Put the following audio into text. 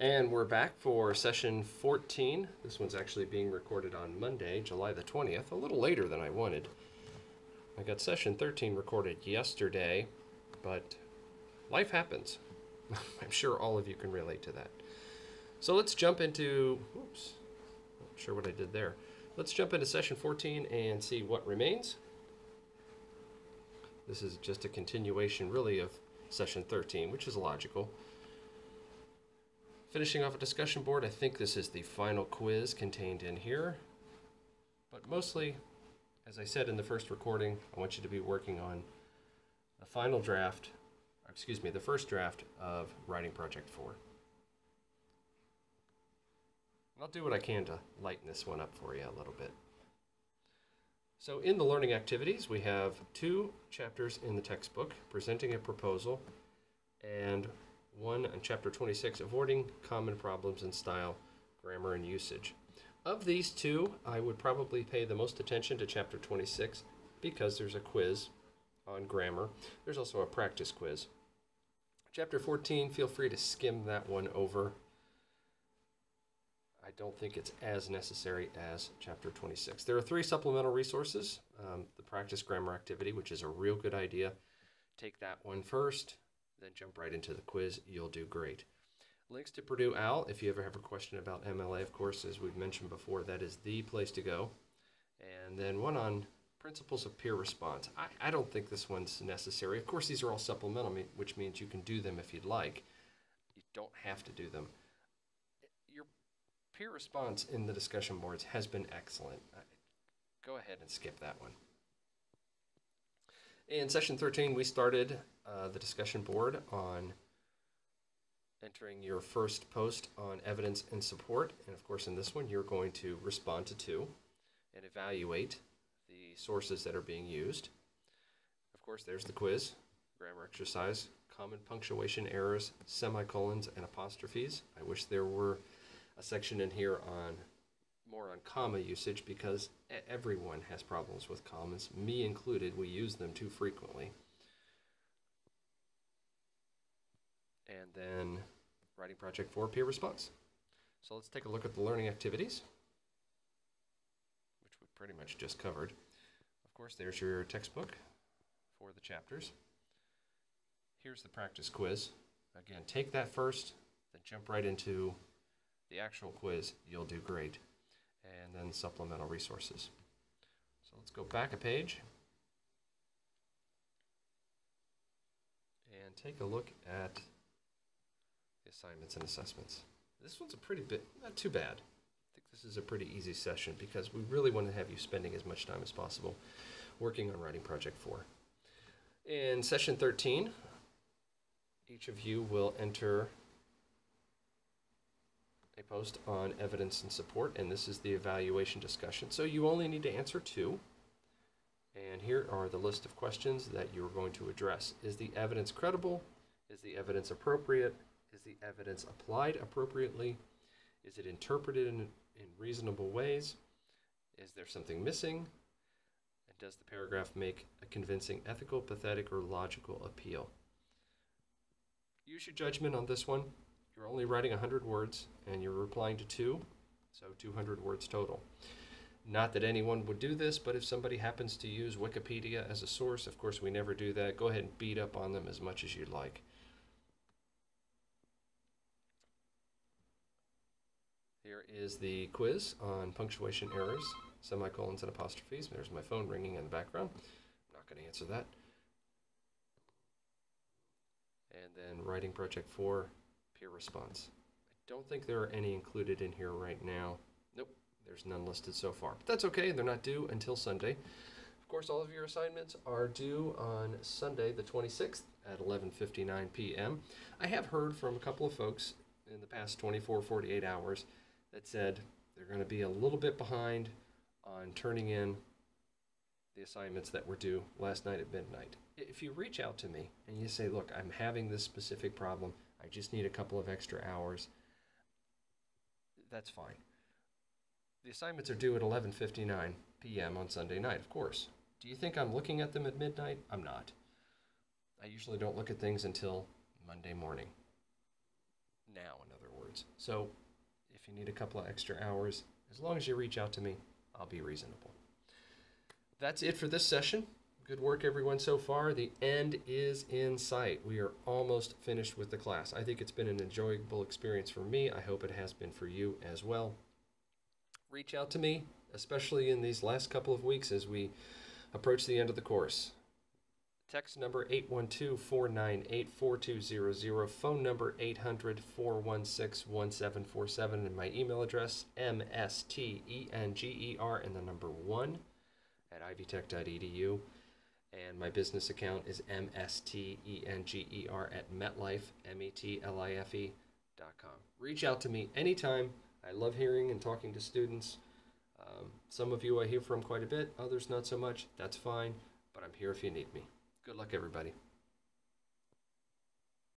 And we're back for session 14. This one's actually being recorded on Monday, July the 20th, a little later than I wanted. I got session 13 recorded yesterday, but life happens. I'm sure all of you can relate to that. So let's jump into, oops, not sure what I did there. Let's jump into session 14 and see what remains. This is just a continuation, really, of session 13, which is logical. Finishing off a discussion board, I think this is the final quiz contained in here. But mostly, as I said in the first recording, I want you to be working on the final draft, the first draft of Writing Project 4. I'll do what I can to lighten this one up for you a little bit. So in the learning activities, we have 2 chapters in the textbook, presenting a proposal, and one on chapter 26, avoiding common problems in style, grammar, and usage. Of these 2, I would probably pay the most attention to chapter 26 because there's a quiz on grammar. There's also a practice quiz. Chapter 14, feel free to skim that one over. I don't think it's as necessary as chapter 26. There are 3 supplemental resources. The practice grammar activity, which is a real good idea. Take that one first, then jump right into the quiz. You'll do great. Links to Purdue OWL, if you ever have a question about MLA, of course, as we've mentioned before, that is the place to go. And then one on principles of peer response. I don't think this one's necessary. Of course, these are all supplemental, which means you can do them if you'd like. You don't have to do them. Your peer response in the discussion boards has been excellent. Go ahead and skip that one. In session 13, we started the discussion board on entering your first post on evidence and support. And of course, in this one, you're going to respond to 2 and evaluate the sources that are being used. Of course, there's the quiz, grammar exercise, common punctuation errors, semicolons, and apostrophes. I wish there were a section in here on more on comma usage because everyone has problems with commas, me included. We use them too frequently. And then Writing Project 4, peer response. So let's take a look at the learning activities, which we pretty much just covered. Of course, there's your textbook for the chapters. Here's the practice quiz. Again, take that first, then jump right into the actual quiz. You'll do great. And then supplemental resources. So let's go back a page and take a look at the assignments and assessments. This one's a pretty bit, not too bad. I think this is a pretty easy session because we really want to have you spending as much time as possible working on Writing Project 4. In session 13, each of you will enter a post on evidence and support, and this is the evaluation discussion. So you only need to answer 2. And here are the list of questions that you're going to address. Is the evidence credible? Is the evidence appropriate? Is the evidence applied appropriately? Is it interpreted in reasonable ways? Is there something missing? And does the paragraph make a convincing ethical, pathetic, or logical appeal? Use your judgment on this one. You're only writing 100 words, and you're replying to 2, so 200 words total. Not that anyone would do this, but if somebody happens to use Wikipedia as a source, of course we never do that. Go ahead and beat up on them as much as you'd like. Here is the quiz on punctuation errors, semicolons, and apostrophes. There's my phone ringing in the background. I'm not going to answer that. And then Writing Project 4, peer response. I don't think there are any included in here right now. Nope, there's none listed so far. But that's okay, they're not due until Sunday. Of course, all of your assignments are due on Sunday the 26th at 11:59 p.m. I have heard from a couple of folks in the past 48 hours that said they're going to be a little bit behind on turning in the assignments that were due last night at midnight. If you reach out to me and you say, look, I'm having this specific problem, I just need a couple of extra hours, that's fine. The assignments are due at 11:59 p.m. on Sunday night, of course. Do you think I'm looking at them at midnight? I'm not. I usually don't look at things until Monday morning. Now, in other words. afterwards. So if you need a couple of extra hours, as long as you reach out to me, I'll be reasonable. That's it for this session. Good work, everyone, so far. The end is in sight. We are almost finished with the class. I think it's been an enjoyable experience for me. I hope it has been for you as well. Reach out to me, especially in these last couple of weeks as we approach the end of the course. Text number 812-498-4200, phone number 800-416-1747, and my email address, mstenger, and the number 1 at ivytech.edu. And my business account is mstenger at metlife, metlife.com. Reach out to me anytime. I love hearing and talking to students. Some of you I hear from quite a bit, others not so much. That's fine, but I'm here if you need me. Good luck, everybody.